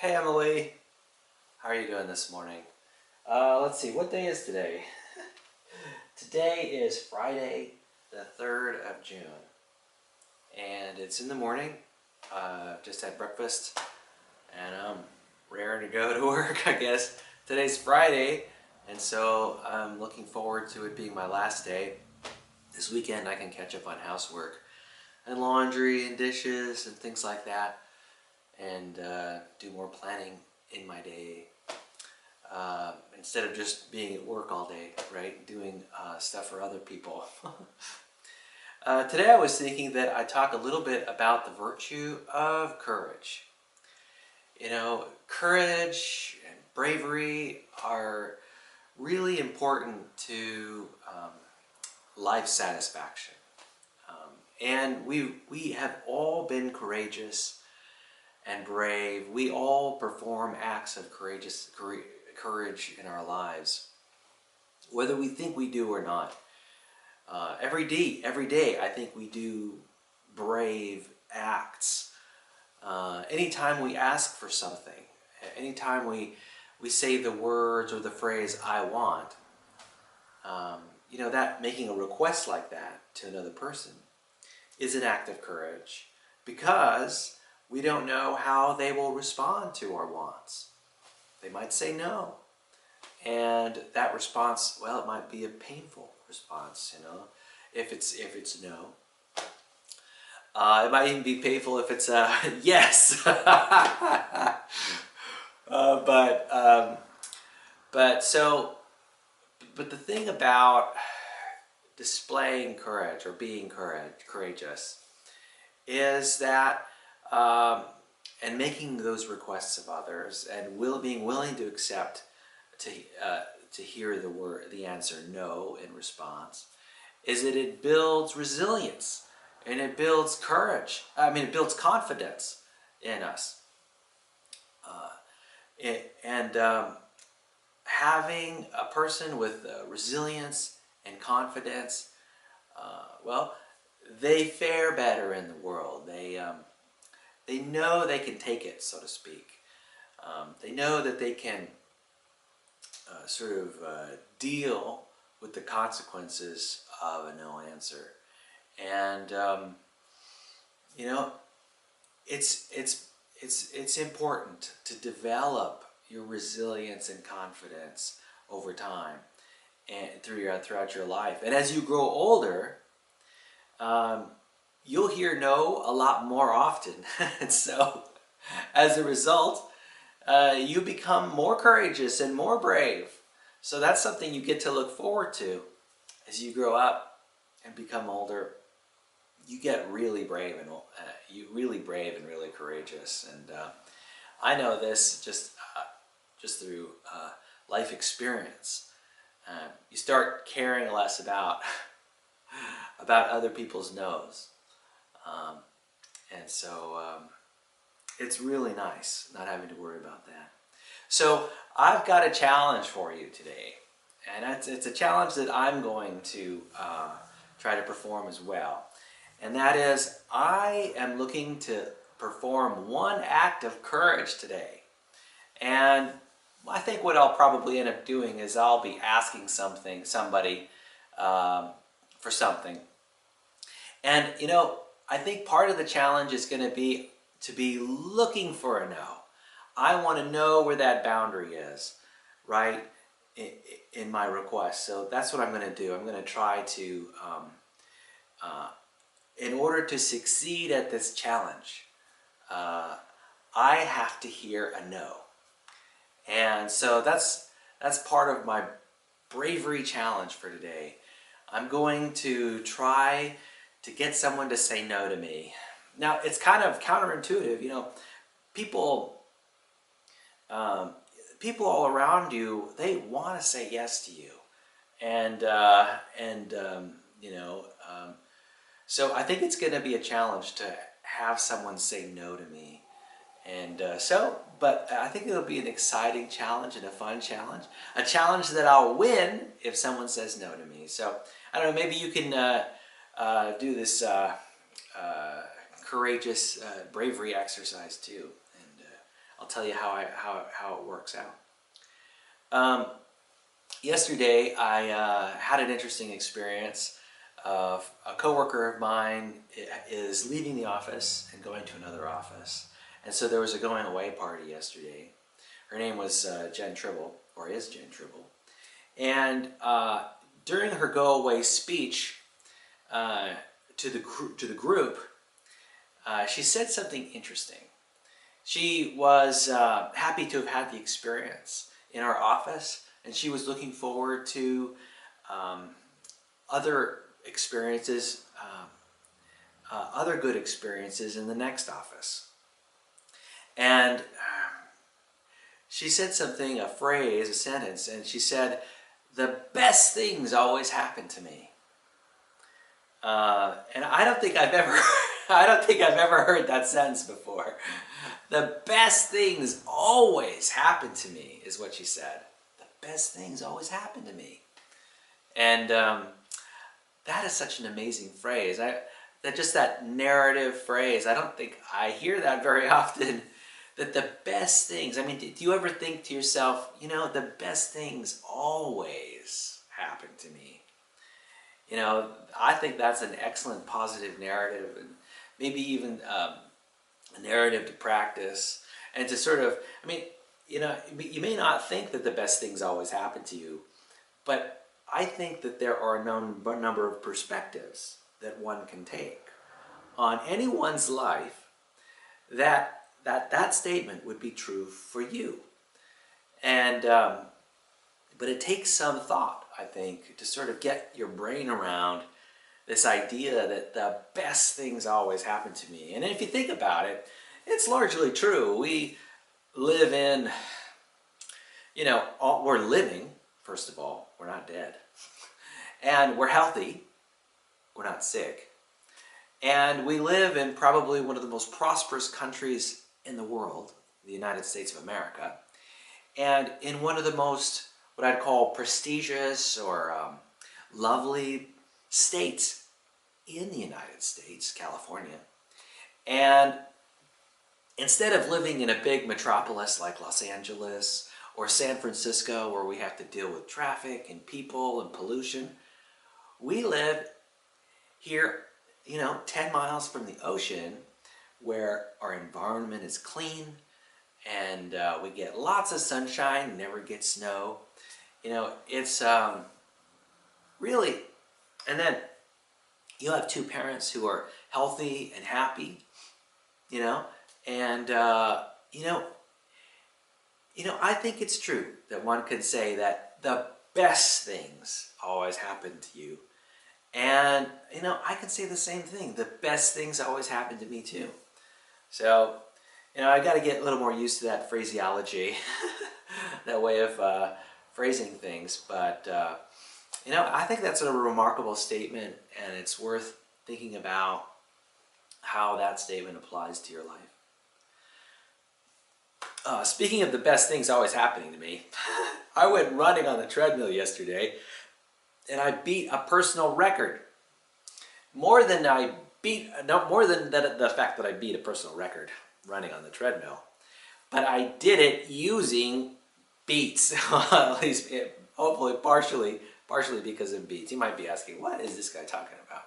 Hey Emily, how are you doing this morning? Let's see, what day is today? Today is Friday, the 3rd of June, and it's in the morning. Just had breakfast, and I'm raring to go to work, I guess. Today's Friday, and so I'm looking forward to it being my last day. This weekend I can catch up on housework and laundry and dishes and things like that, and do more planning in my day. Instead of just being at work all day, right? Doing stuff for other people. Today I was thinking that I'd talk a little bit about the virtue of courage. You know, courage and bravery are really important to life satisfaction. And we have all been courageous and brave. We all perform acts of courage in our lives, whether we think we do or not. Every day, I think we do brave acts. Anytime we ask for something, anytime we say the words or the phrase "I want," that making a request like that to another person is an act of courage, because we don't know how they will respond to our wants. They might say no. And that response, well, it might be a painful response, if it's no. It might even be painful if it's a yes. But the thing about displaying courage or being courageous is that and making those requests of others and being willing to accept to hear the answer no in response, is that it builds resilience and it builds courage. It builds confidence in us. Having a person with resilience and confidence, well, they fare better in the world. They know they can take it, so to speak. They know that they can deal with the consequences of a no answer, and it's important to develop your resilience and confidence over time and throughout your life. And as you grow older, you'll hear no a lot more often. And so, as a result, you become more courageous and more brave. So that's something you get to look forward to as you grow up and become older. You get really brave and really courageous. And I know this just through life experience. You start caring less about other people's no's, and so it's really nice not having to worry about that. So I've got a challenge for you today, and it's a challenge that I'm going to try to perform as well. And that is, I am looking to perform one act of courage today. And I think what I'll probably end up doing is I'll be asking somebody for something. And I think part of the challenge is going to be looking for a no. I want to know where that boundary is, right, in my request. So that's what I'm going to do. I'm going to try to, in order to succeed at this challenge, I have to hear a no. And so that's part of my bravery challenge for today. I'm going to try to get someone to say no to me. Now, it's kind of counterintuitive, people all around you, they want to say yes to you, and so I think it's going to be a challenge to have someone say no to me, and but I think it'll be an exciting challenge and a fun challenge, a challenge that I'll win if someone says no to me. So I don't know, maybe you can do this courageous bravery exercise too. And I'll tell you how it works out. Yesterday, I had an interesting experience. A coworker of mine is leaving the office and going to another office. And so there was a going away party yesterday. Her name was Jen Tribble, or is Jen Tribble. And during her go away speech to the group, she said something interesting. She was happy to have had the experience in our office, and she was looking forward to other experiences, other good experiences in the next office. And she said something, a phrase, a sentence, and she said, "The best things always happen to me." And I don't think I've ever, I don't think I've ever heard that sentence before. The best things always happen to me is what she said. The best things always happen to me. And that is such an amazing phrase. That narrative phrase, I don't think I hear that very often. That the best things, I mean, do you ever think to yourself, you know, the best things always happen to me? You know, I think that's an excellent positive narrative, and maybe even a narrative to practice, and to sort of, I mean, you know, you may not think that the best things always happen to you, but I think that there are a number of perspectives that one can take on anyone's life that statement would be true for you. And but it takes some thought, I think, to sort of get your brain around this idea that the best things always happen to me. And if you think about it, it's largely true. We live in, you know, we're living, first of all, we're not dead. And we're healthy, we're not sick. And we live in probably one of the most prosperous countries in the world, the United States of America, and in one of the most, what I'd call, prestigious or lovely states in the United States, California. And instead of living in a big metropolis like Los Angeles or San Francisco, where we have to deal with traffic and people and pollution, we live here, you know, 10 miles from the ocean, where our environment is clean, and we get lots of sunshine, never get snow. You know, it's really, and then you have two parents who are healthy and happy, you know, and you know, I think it's true that one can say that the best things always happen to you. And, you know, I can say the same thing. The best things always happen to me too. So, you know, I got to get a little more used to that phraseology, that way of phrasing things. But, you know, I think that's a remarkable statement, and it's worth thinking about how that statement applies to your life. Speaking of the best things always happening to me, I went running on the treadmill yesterday, and I beat a personal record. More than the fact that I beat a personal record running on the treadmill, but I did it using Beets. At least, hopefully, partially because of Beets. You might be asking, what is this guy talking about?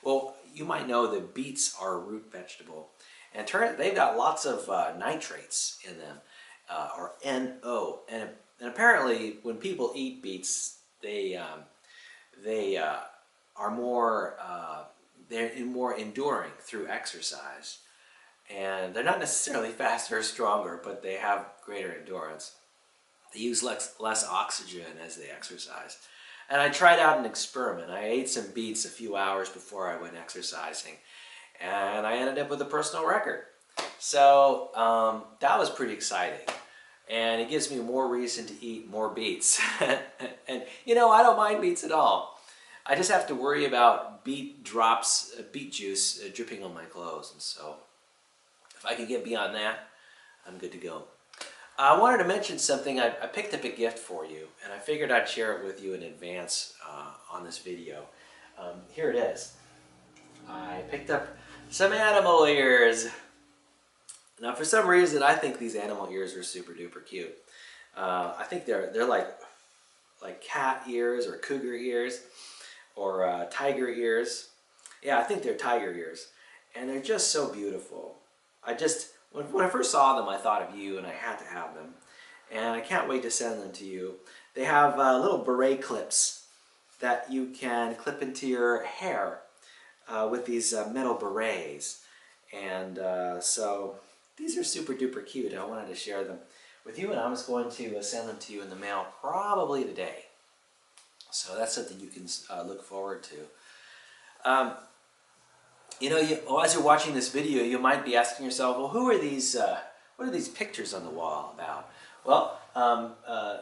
Well, you might know that beets are a root vegetable, and they've got lots of nitrates in them, or NO, and apparently when people eat beets, they are more enduring through exercise, and they're not necessarily faster or stronger, but they have greater endurance. They use less oxygen as they exercise. And I tried out an experiment. I ate some beets a few hours before I went exercising, and I ended up with a personal record. So that was pretty exciting, and it gives me more reason to eat more beets. And you know, I don't mind beets at all. I just have to worry about beet juice dripping on my clothes, and so if I can get beyond that, I'm good to go. I wanted to mention something. I picked up a gift for you, and I figured I'd share it with you in advance on this video. Here it is. I picked up some animal ears. Now, for some reason, I think these animal ears are super duper cute. I think they're like cat ears or cougar ears or tiger ears. Yeah, I think they're tiger ears, and they're just so beautiful. When I first saw them, I thought of you, and I had to have them, and I can't wait to send them to you. They have little beret clips that you can clip into your hair with these metal berets, and so these are super duper cute. I wanted to share them with you, and I was going to send them to you in the mail probably today. So that's something you can look forward to. You know, as you're watching this video, you might be asking yourself, well, who are these, what are these pictures on the wall about? Well,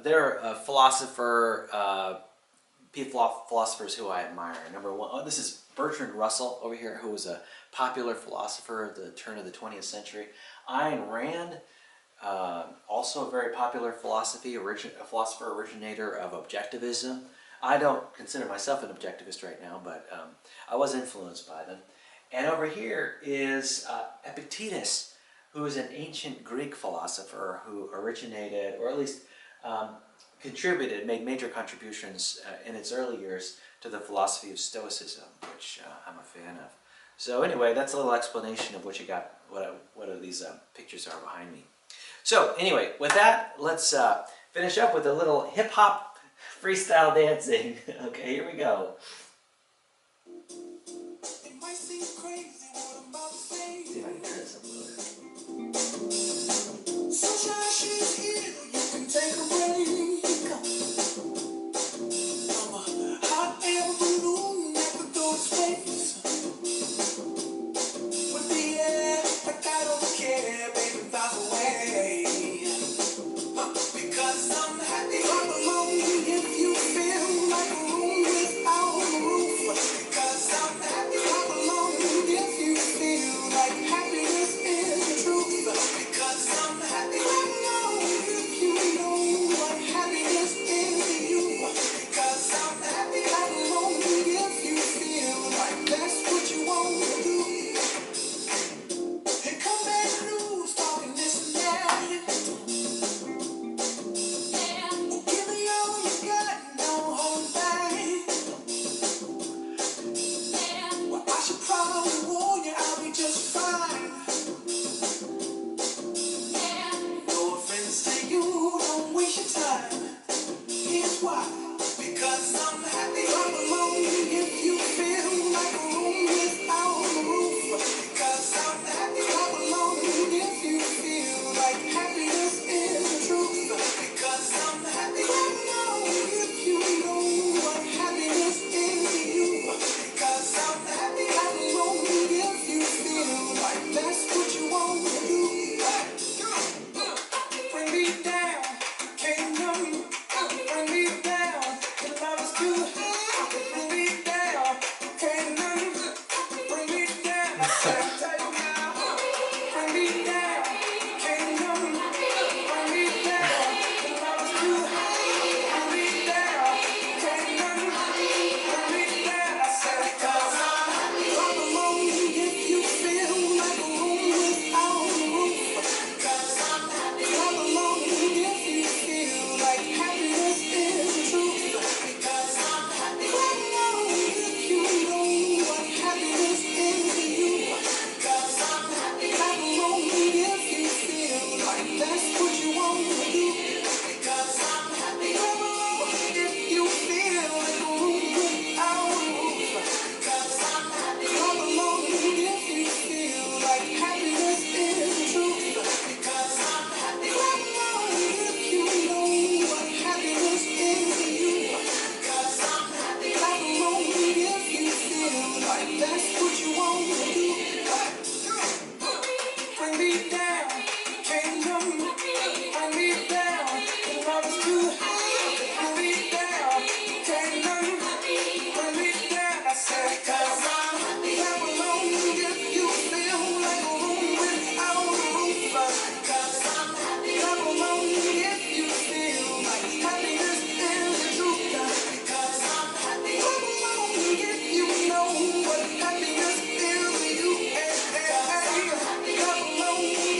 they're a philosophers who I admire. Number one, oh, this is Bertrand Russell over here, who was a popular philosopher at the turn of the 20th century. Ayn Rand, also a very popular philosopher, originator of objectivism. I don't consider myself an objectivist right now, but I was influenced by them. And over here is Epictetus, who is an ancient Greek philosopher who originated, or at least contributed, made major contributions in its early years to the philosophy of Stoicism, which I'm a fan of. So anyway, that's a little explanation of what you got, what these pictures are behind me. So anyway, with that, let's finish up with a little hip-hop freestyle dancing. Okay, here we go. See if I can turn this up a little bit. Sunshine, she's here, you can take a break. I'm a hot air balloon that could go to space. With the air, like I don't care, baby, fly away. Because I'm happy, I'm alone if you feel like a room without a roof. Because I'm happy, I'm alone if you feel like happiness is the truth. Because I'm happy, I'm alone if you know what happiness is to you. Because I'm happy, I'm alone if you feel like that's what you want to do. Here come bad news, talking this and that. Give me all you got, don't hold back. Well, I should probably warn you, I'll be just fine. No offense to you, don't waste your time. Here's why. Because I'm happy, I'm alone if you feel like a room without a roof. Because I'm happy, I'm alone if you feel like happiness is the truth. Because I'm happy, I'm alone if you know what happiness is to you. Because I'm happy, I'm alone if you feel like that's what you want to do. Bring me down, can't numb me. Bring me down, your love is too high. Bring me down, can't numb me. Bring me down, I said, tell you now. Bring me down, can't numb me. Bring me down, your love is too high. Bring me down, can't numb me. Bring me down, I said, because I'm happy, I'm alone if you feel like a room without a roof. Because I'm happy, I'm alone if you feel like happiness is the truth. Because I'm happy, I'm alone if you know what happiness is to you. Because I'm happy, I'm alone if you feel like that's what you want to do. Because I'm happy, I'm alone if you feel like a room without a roof. Because I'm happy, I'm alone if you feel like happiness is the truth. Because I'm happy, I'm alone if you know what happiness is to you. Because I'm happy, I'm alone if you feel like that's what you want to do. Bring me down, can't numb me. Bring me down, your love is too high. Bring me down, can't numb me. Bring me down, I said, because I'm happy, I'm alone if you feel like a room without a roof. Because I'm happy, I'm alone if you feel like happiness is the truth. Because I'm happy, I'm alone if you know what happiness is to you. Because I'm happy, I'm alone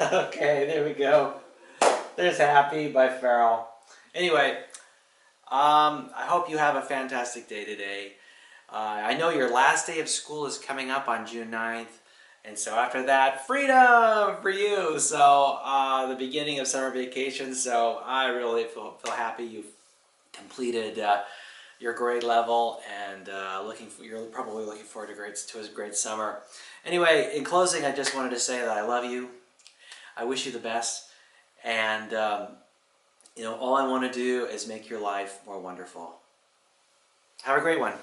Okay, there we go. There's Happy by Farrell. Anyway, I hope you have a fantastic day today. I know your last day of school is coming up on June 9th. And so after that, freedom for you. So the beginning of summer vacation. So I really feel happy you've completed your grade level, and you're probably looking forward to a great summer. Anyway, in closing, I just wanted to say that I love you. I wish you the best, and all I want to do is make your life more wonderful. Have a great one.